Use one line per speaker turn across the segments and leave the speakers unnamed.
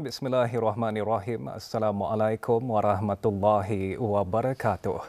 Bismillahirrahmanirrahim. Assalamualaikum warahmatullahi wabarakatuh.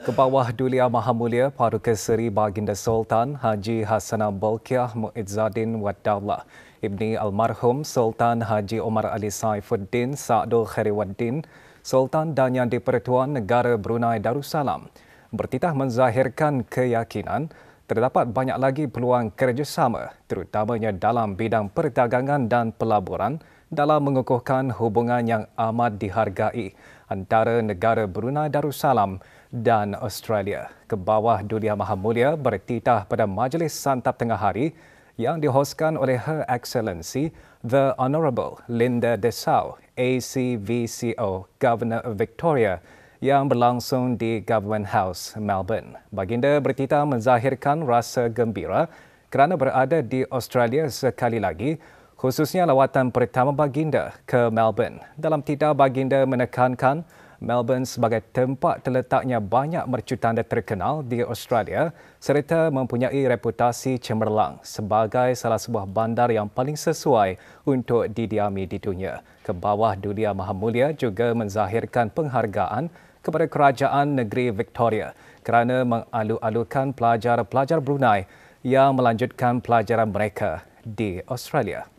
Kebawah Dulia Maha Mulia Paduka Seri Baginda Sultan Haji Hassanah Bolkiah Muizzaddin Wad-Daulah Ibni Almarhum Sultan Haji Omar Ali Saifuddin Sa'dul Khairuddin Sultan dan Yang di-Pertuan Negara Brunei Darussalam bertitah menzahirkan keyakinan terdapat banyak lagi peluang kerjasama terutamanya dalam bidang perdagangan dan pelaburan dalam mengukuhkan hubungan yang amat dihargai antara negara Brunei Darussalam dan Australia. Kebawah Dulia Maha Mulia bertitah pada majlis santap tengah hari yang dihoskan oleh Her Excellency The Honourable Linda Dessau, ACVCO, Governor of Victoria yang berlangsung di Government House, Melbourne. Baginda bertitah menzahirkan rasa gembira kerana berada di Australia sekali lagi, khususnya lawatan pertama baginda ke Melbourne. Dalam titah, baginda menekankan Melbourne sebagai tempat terletaknya banyak mercutanda terkenal di Australia serta mempunyai reputasi cemerlang sebagai salah sebuah bandar yang paling sesuai untuk didiami di dunia. Kebawah Dulia Maha Mulia juga menzahirkan penghargaan kepada Kerajaan Negeri Victoria kerana mengalu-alukan pelajar-pelajar Brunei yang melanjutkan pelajaran mereka di Australia.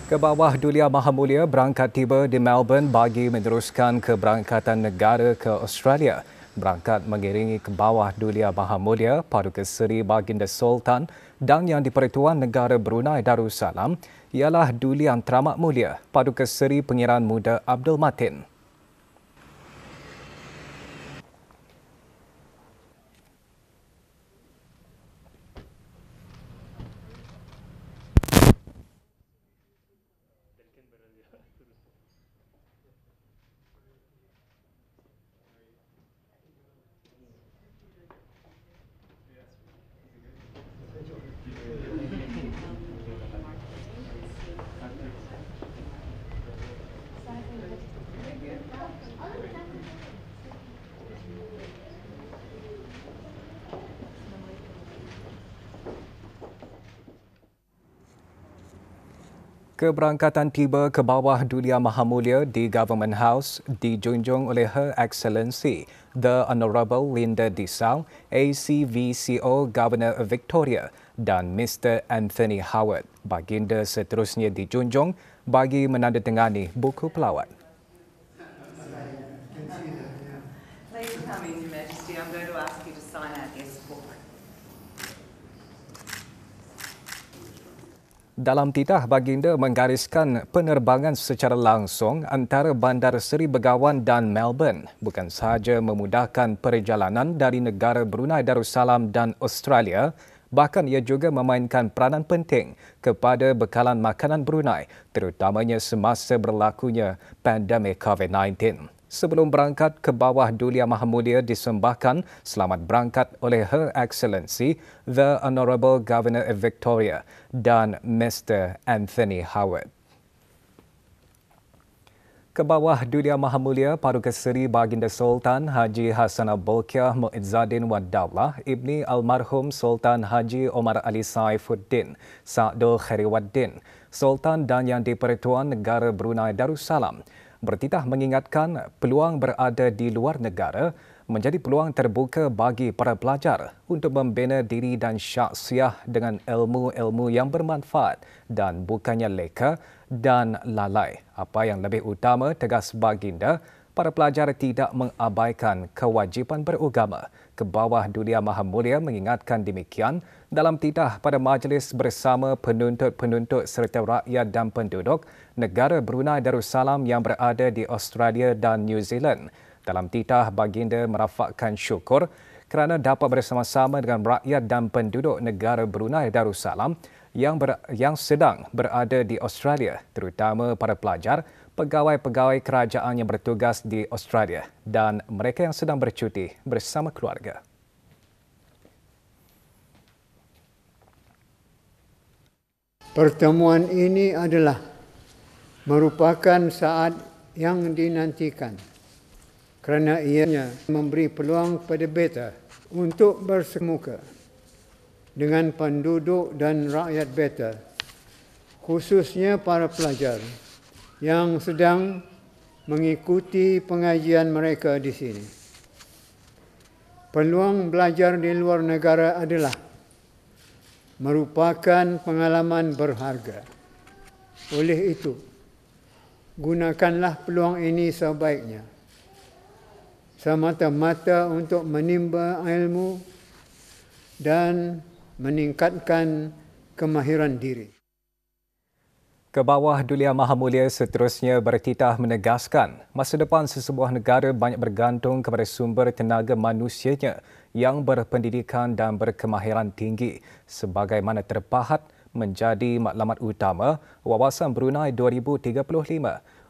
Kebawah Dulia Maha Mulia berangkat tiba di Melbourne bagi meneruskan keberangkatan negara ke Australia. Berangkat mengiringi Kebawah Dulia Maha Mulia Paduka Seri Baginda Sultan dan Yang di-Pertuan Negara Brunei Darussalam ialah Dulian Teramat Mulia Paduka Seri Pengiran Muda Abdul Matin. Keberangkatan tiba Kebawah Dulia Maha Mulia di Government House dijunjung oleh Her Excellency The Honourable Linda Dessau, ACVCO Governor of Victoria dan Mr. Anthony Howard. Baginda seterusnya dijunjung bagi menandatangani buku pelawat.
Please come in, Your Majesty. I'm going to ask you to sign our guest book.
Dalam titah, baginda menggariskan penerbangan secara langsung antara Bandar Seri Begawan dan Melbourne bukan sahaja memudahkan perjalanan dari negara Brunei Darussalam dan Australia, bahkan ia juga memainkan peranan penting kepada bekalan makanan Brunei, terutamanya semasa berlakunya pandemik COVID-19. Sebelum berangkat, Kebawah Dulia Maha Mulia disembahkan selamat berangkat oleh Her Excellency The Honourable Governor of Victoria dan Mr. Anthony Howard. Kebawah Dulia Maha Mulia Paduka Seri Baginda Sultan Haji Hassanah Bolkiah Muizzaddin Wad-Daulah Ibni Almarhum Sultan Haji Omar Ali Saifuddin Sa'dul Khairuddin Sultan dan Yang di-Pertuan Negara Brunei Darussalam bertitah mengingatkan peluang berada di luar negara menjadi peluang terbuka bagi para pelajar untuk membina diri dan syakhsiah dengan ilmu-ilmu yang bermanfaat dan bukannya leka dan lalai. Apa yang lebih utama, tegas baginda, para pelajar tidak mengabaikan kewajipan beragama. Kebawah Dulia Maha Mulia mengingatkan demikian dalam titah pada majlis bersama penuntut-penuntut serta rakyat dan penduduk negara Brunei Darussalam yang berada di Australia dan New Zealand. Dalam titah, baginda merafakkan syukur kerana dapat bersama-sama dengan rakyat dan penduduk negara Brunei Darussalam yang sedang berada di Australia, terutama para pelajar, pegawai-pegawai kerajaan yang bertugas di Australia dan mereka yang sedang bercuti bersama keluarga.
Pertemuan ini adalah merupakan saat yang dinantikan kerana ianya memberi peluang kepada beta untuk bersemuka dengan penduduk dan rakyat beta, khususnya para pelajar yang sedang mengikuti pengajian mereka di sini. Peluang belajar di luar negara adalah merupakan pengalaman berharga. Oleh itu, gunakanlah peluang ini sebaiknya, semata-mata untuk menimba ilmu dan meningkatkan kemahiran diri.
Kebawah Duli Yang Maha Mulia seterusnya bertitah menegaskan masa depan sesebuah negara banyak bergantung kepada sumber tenaga manusianya yang berpendidikan dan berkemahiran tinggi sebagaimana terpahat menjadi matlamat utama Wawasan Brunei 2035.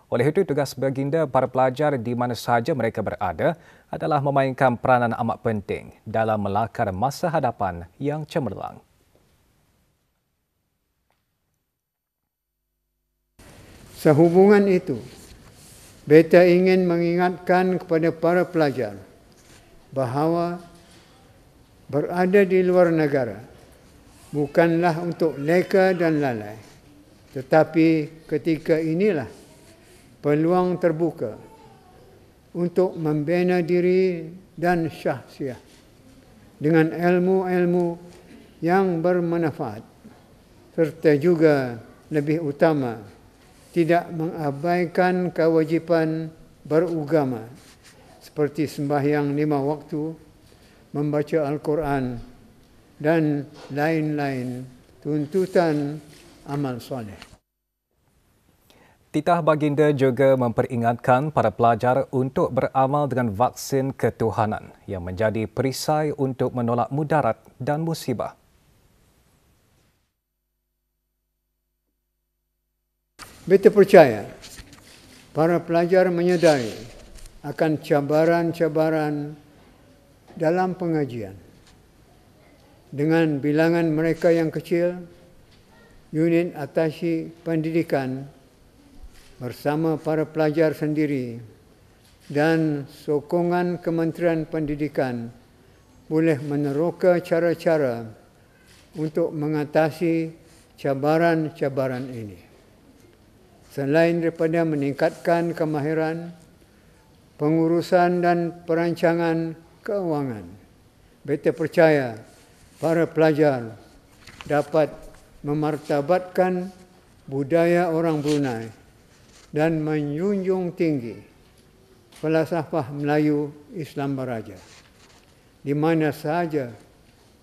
Oleh itu, tugas baginda para pelajar di mana sahaja mereka berada adalah memainkan peranan amat penting dalam melakar masa hadapan yang cemerlang.
Sehubungan itu, beta ingin mengingatkan kepada para pelajar bahawa berada di luar negara bukanlah untuk leka dan lalai, tetapi ketika inilah peluang terbuka untuk membina diri dan syahsiah dengan ilmu-ilmu yang bermanfaat, serta juga lebih utama tidak mengabaikan kewajipan beragama seperti sembahyang 5 waktu, membaca Al-Quran dan lain-lain tuntutan amal soleh.
Titah baginda juga memperingatkan para pelajar untuk beramal dengan vaksin ketuhanan yang menjadi perisai untuk menolak mudarat dan musibah.
Beta percaya para pelajar menyedari akan cabaran-cabaran dalam pengajian. Dengan bilangan mereka yang kecil, unit atasi pendidikan bersama para pelajar sendiri dan sokongan Kementerian Pendidikan boleh meneroka cara-cara untuk mengatasi cabaran-cabaran ini. Selain daripada meningkatkan kemahiran, pengurusan dan perancangan keuangan, beta percaya para pelajar dapat memartabatkan budaya orang Brunei dan menjunjung tinggi falsafah Melayu Islam Baraja di mana sahaja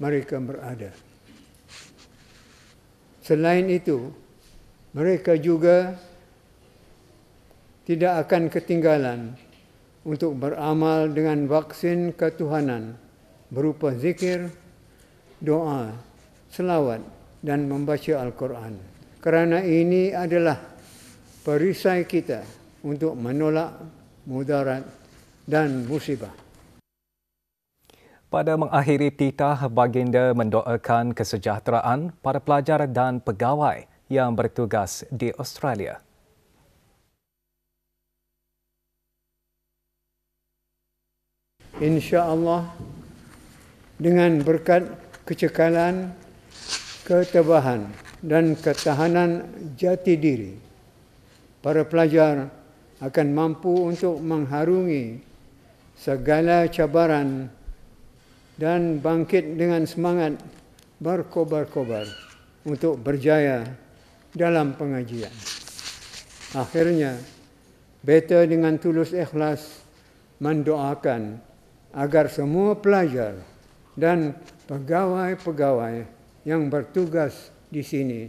mereka berada. Selain itu, mereka juga tidak akan ketinggalan untuk beramal dengan vaksin ketuhanan berupa zikir, doa, selawat dan membaca Al-Quran. Kerana ini adalah perisai kita untuk menolak mudarat dan musibah.
Pada mengakhiri titah, baginda mendoakan kesejahteraan para pelajar dan pegawai yang bertugas di Australia.
InsyaAllah dengan berkat kecekalan, ketabahan dan ketahanan jati diri, para pelajar akan mampu untuk mengharungi segala cabaran dan bangkit dengan semangat berkobar-kobar untuk berjaya dalam pengajian. Akhirnya, beta dengan tulus ikhlas mendoakan agar semua pelajar dan pegawai-pegawai yang bertugas di sini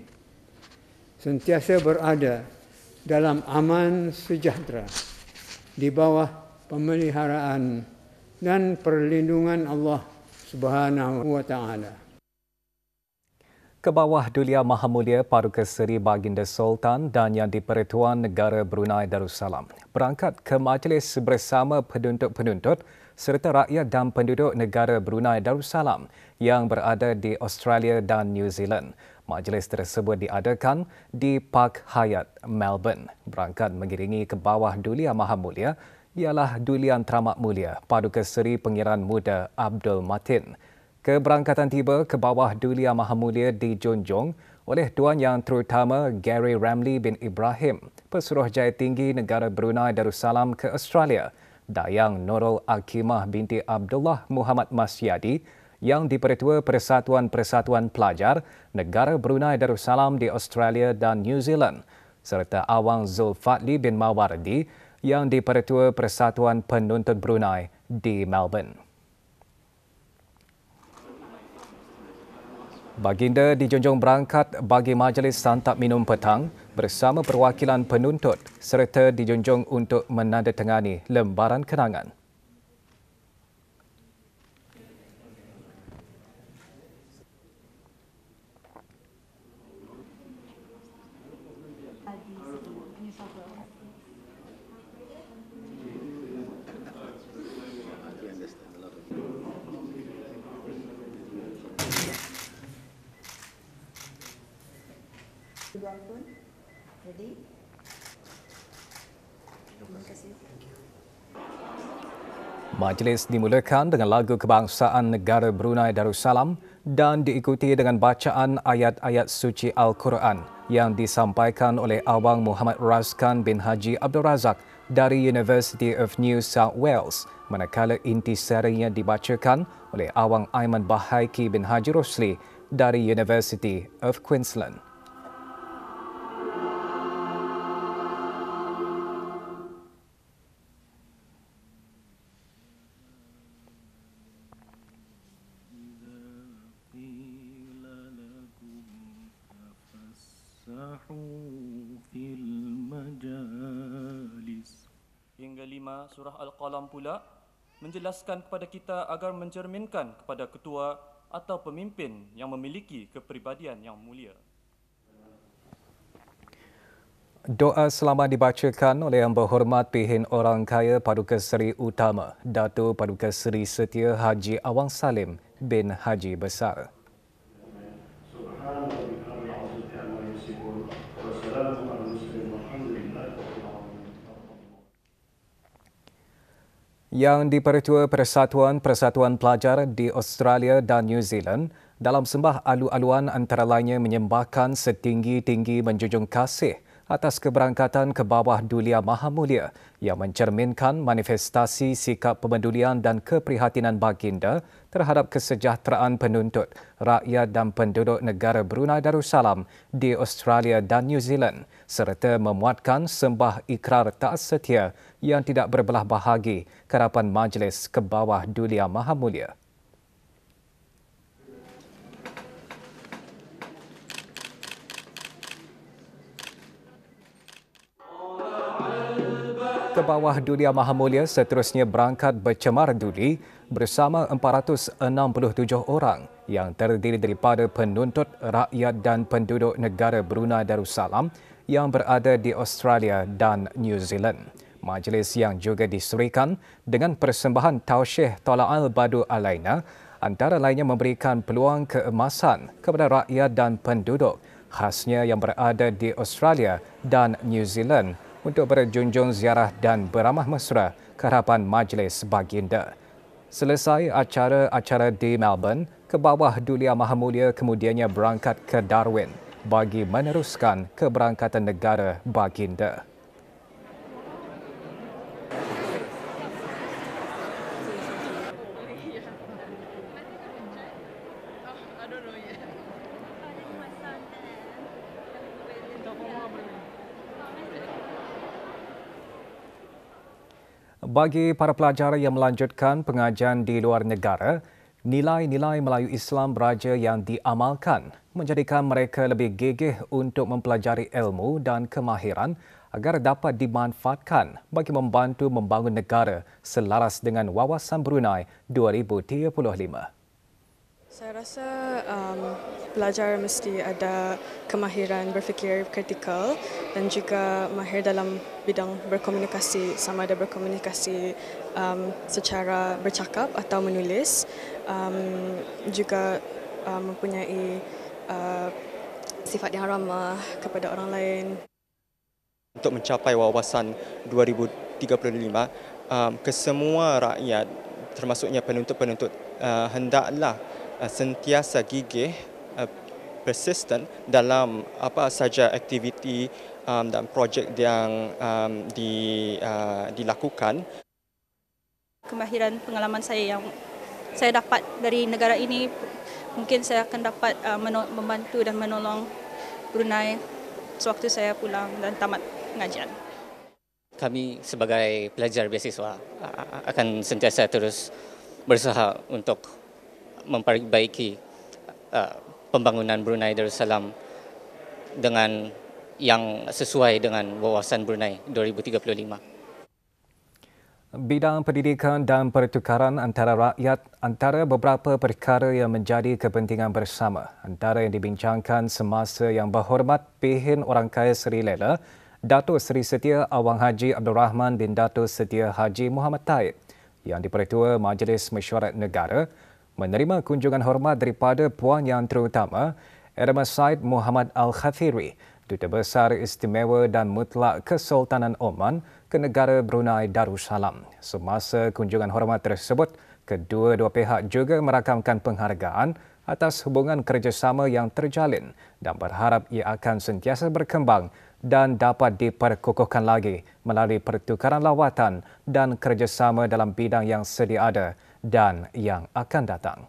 sentiasa berada dalam aman sejahtera di bawah pemeliharaan dan perlindungan Allah Subhanahu wa Ta'ala.
Kebawah Duli Yang Maha Mulia Paduka Seri Baginda Sultan dan Yang di-Pertuan Negara Brunei Darussalam berangkat ke majlis bersama penuntut-penuntut serta rakyat dan penduduk negara Brunei Darussalam yang berada di Australia dan New Zealand. Majlis tersebut diadakan di Park Hyatt, Melbourne. Berangkat mengiringi Kebawah Duli Yang Maha Mulia ialah Dulian Teramat Mulia Paduka Seri Pengiran Muda Abdul Matin. Keberangkatan tiba ke bawah Dulia Maha Mulia dijunjung oleh Tuan Yang Terutama Gary Ramli bin Ibrahim, Pesuruhjaya Tinggi Negara Brunei Darussalam ke Australia, Dayang Nurul Akimah binti Abdullah Muhammad Masyadi, yang Dipertua Persatuan-Persatuan Pelajar Negara Brunei Darussalam di Australia dan New Zealand, serta Awang Zulfadli bin Mawardi, yang Dipertua Persatuan Penuntut Brunei di Melbourne. Baginda dijunjung berangkat bagi majlis santap minum petang bersama perwakilan penuntut serta dijunjung untuk menandatangani lembaran kenangan.
Ready? Terima kasih.
Majlis dimulakan dengan lagu kebangsaan negara Brunei Darussalam dan diikuti dengan bacaan ayat-ayat suci Al-Quran yang disampaikan oleh Awang Muhammad Razkan bin Haji Abdul Razak dari University of New South Wales, manakala intisarinya dibacakan oleh Awang Aiman Bahaiki bin Haji Rosli dari University of Queensland.
Hingga 5 surah Al-Qalam pula menjelaskan kepada kita agar mencerminkan kepada ketua atau pemimpin yang memiliki kepribadian yang mulia.
Doa selamat dibacakan oleh Yang Berhormat Pihin Orang Kaya Paduka Seri Utama Dato' Paduka Seri Setia Haji Awang Salim bin Haji Besar. Yang Dipertua Persatuan-Persatuan Pelajar di Australia dan New Zealand dalam sembah alu-aluan antara lainnya menyembahkan setinggi-tinggi menjunjung kasih atas keberangkatan ke bawah Dulia Maha Mulia yang mencerminkan manifestasi sikap pemedulian dan keprihatinan baginda terhadap kesejahteraan penuntut, rakyat dan penduduk negara Brunei Darussalam di Australia dan New Zealand serta memuatkan sembah ikrar taat setia yang tidak berbelah bahagi ke hadapan majlis ke bawah Dulia Maha Mulia. Ke bawah Dulia Maha Mulia seterusnya berangkat bercemar duli bersama 467 orang yang terdiri daripada penuntut, rakyat dan penduduk negara Brunei Darussalam yang berada di Australia dan New Zealand. Majlis yang juga disurikan dengan persembahan Tausyih Tola'al Badu Alaina antara lainnya memberikan peluang keemasan kepada rakyat dan penduduk khasnya yang berada di Australia dan New Zealand untuk berjunjung ziarah dan beramah mesra ke hadapan majlis baginda. Selesai acara-acara di Melbourne, ke bawah Dulia Maha Mulia kemudiannya berangkat ke Darwin bagi meneruskan keberangkatan negara baginda. Bagi para pelajar yang melanjutkan pengajian di luar negara, nilai-nilai Melayu Islam Beraja yang diamalkan menjadikan mereka lebih gigih untuk mempelajari ilmu dan kemahiran agar dapat dimanfaatkan bagi membantu membangun negara selaras dengan Wawasan Brunei 2035.
Saya rasa pelajar mesti ada kemahiran berfikir kritikal dan juga mahir dalam bidang berkomunikasi, sama ada berkomunikasi secara bercakap atau menulis, juga mempunyai sifat yang ramah kepada orang lain.
Untuk mencapai wawasan 2035, kesemua rakyat, termasuknya penuntut-penuntut, hendaklah sentiasa gigih, persisten dalam apa saja aktiviti dan projek yang dilakukan.
Kemahiran pengalaman saya yang saya dapat dari negara ini, mungkin saya akan dapat membantu dan menolong Brunei sewaktu saya pulang dan tamat pengajian.
Kami sebagai pelajar beasiswa akan sentiasa terus berusaha untuk memperbaiki pembangunan Brunei Darussalam dengan yang sesuai dengan wawasan Brunei 2035.
Bidang pendidikan dan pertukaran antara rakyat antara beberapa perkara yang menjadi kepentingan bersama. Antara yang dibincangkan semasa Yang Berhormat Pehin Orang Kaya Seri Lela, Datuk Seri Setia Awang Haji Abdul Rahman bin Datuk Setia Haji Muhammad Taib, yang di-Pertua Majlis Mesyuarat Negara, menerima kunjungan hormat daripada Puan Yang Terutama Irma Said Muhammad Al-Khathiri, Duta Besar Istimewa dan Mutlak Kesultanan Oman ke negara Brunei Darussalam. Semasa kunjungan hormat tersebut, kedua-dua pihak juga merakamkan penghargaan atas hubungan kerjasama yang terjalin dan berharap ia akan sentiasa berkembang dan dapat diperkukuhkan lagi melalui pertukaran lawatan dan kerjasama dalam bidang yang sedia ada dan yang akan datang.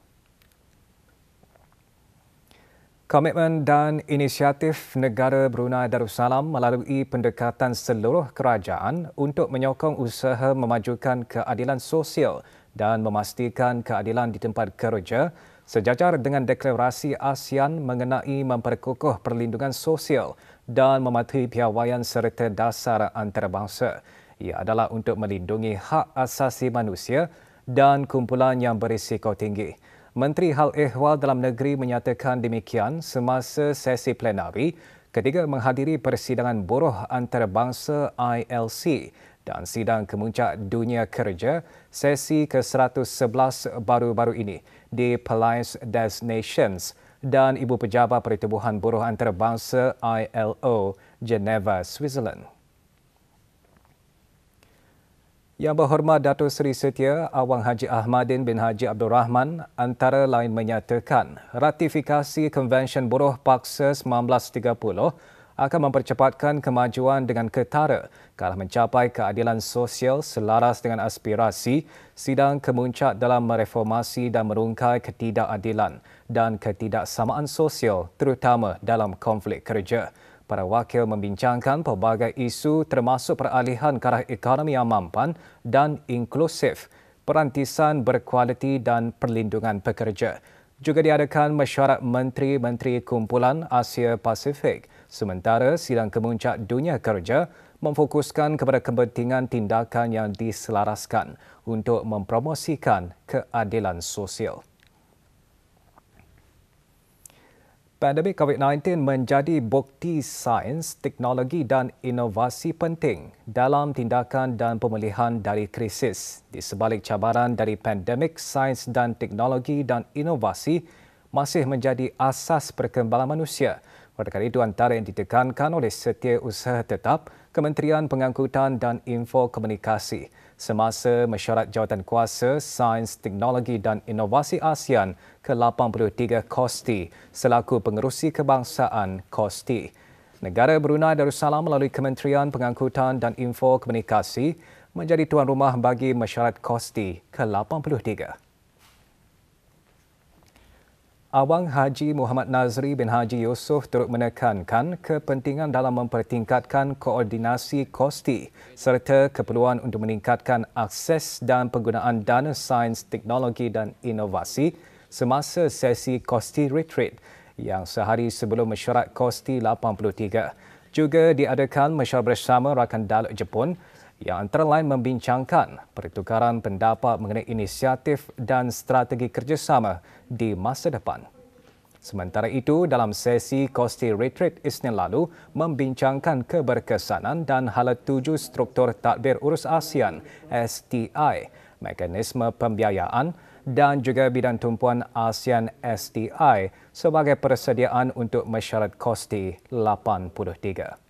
Komitmen dan inisiatif negara Brunei Darussalam melalui pendekatan seluruh kerajaan untuk menyokong usaha memajukan keadilan sosial dan memastikan keadilan di tempat kerja sejajar dengan deklarasi ASEAN mengenai memperkukuh perlindungan sosial dan mematuhi piawaian serta dasar antarabangsa. Ia adalah untuk melindungi hak asasi manusia dan kumpulan yang berisiko tinggi. Menteri Hal Ehwal Dalam Negeri menyatakan demikian semasa sesi plenari ketika menghadiri persidangan buruh antarabangsa ILC dan sidang kemuncak dunia kerja sesi ke-111 baru-baru ini di Palais des Nations dan Ibu Pejabat Pertubuhan Buruh Antarabangsa ILO, Geneva, Switzerland. Yang Berhormat Datuk Seri Setia Awang Haji Ahmadin bin Haji Abdul Rahman antara lain menyatakan ratifikasi Konvensyen Buruh Paksa 1930 akan mempercepatkan kemajuan dengan ketara ke arah mencapai keadilan sosial selaras dengan aspirasi sidang kemuncak dalam mereformasi dan merungkai ketidakadilan dan ketidaksamaan sosial terutama dalam konflik kerja. Para wakil membincangkan pelbagai isu termasuk peralihan ke arah ekonomi yang mampan dan inklusif, perantisan berkualiti dan perlindungan pekerja. Juga diadakan mesyuarat Menteri-Menteri Kumpulan Asia Pasifik, sementara sidang kemuncak dunia kerja memfokuskan kepada kepentingan tindakan yang diselaraskan untuk mempromosikan keadilan sosial. Pandemik COVID-19 menjadi bukti sains, teknologi dan inovasi penting dalam tindakan dan pemulihan dari krisis. Di sebalik cabaran dari pandemik, sains dan teknologi dan inovasi masih menjadi asas perkembangan manusia. Oleh kerana itu, antara yang ditekankan oleh Setiausaha Tetap Kementerian Pengangkutan dan Info Komunikasi semasa mesyuarat Jawatankuasa Sains, Teknologi dan Inovasi ASEAN ke-83 KOSTI selaku pengerusi kebangsaan KOSTI. Negara Brunei Darussalam melalui Kementerian Pengangkutan dan Info Komunikasi menjadi tuan rumah bagi mesyuarat KOSTI ke-83. Awang Haji Muhammad Nazri bin Haji Yusof turut menekankan kepentingan dalam mempertingkatkan koordinasi KOSTI serta keperluan untuk meningkatkan akses dan penggunaan dana sains, teknologi dan inovasi semasa sesi KOSTI Retreat yang sehari sebelum mesyuarat KOSTI 83. Juga diadakan mesyuarat bersama rakan Datuk Jepun yang antara lain membincangkan pertukaran pendapat mengenai inisiatif dan strategi kerjasama di masa depan. Sementara itu, dalam sesi KOSTI Retreat Isnin lalu membincangkan keberkesanan dan hala tuju struktur tadbir urus ASEAN STI, mekanisme pembiayaan dan juga bidang tumpuan ASEAN STI sebagai persediaan untuk mesyuarat KOSTI 83.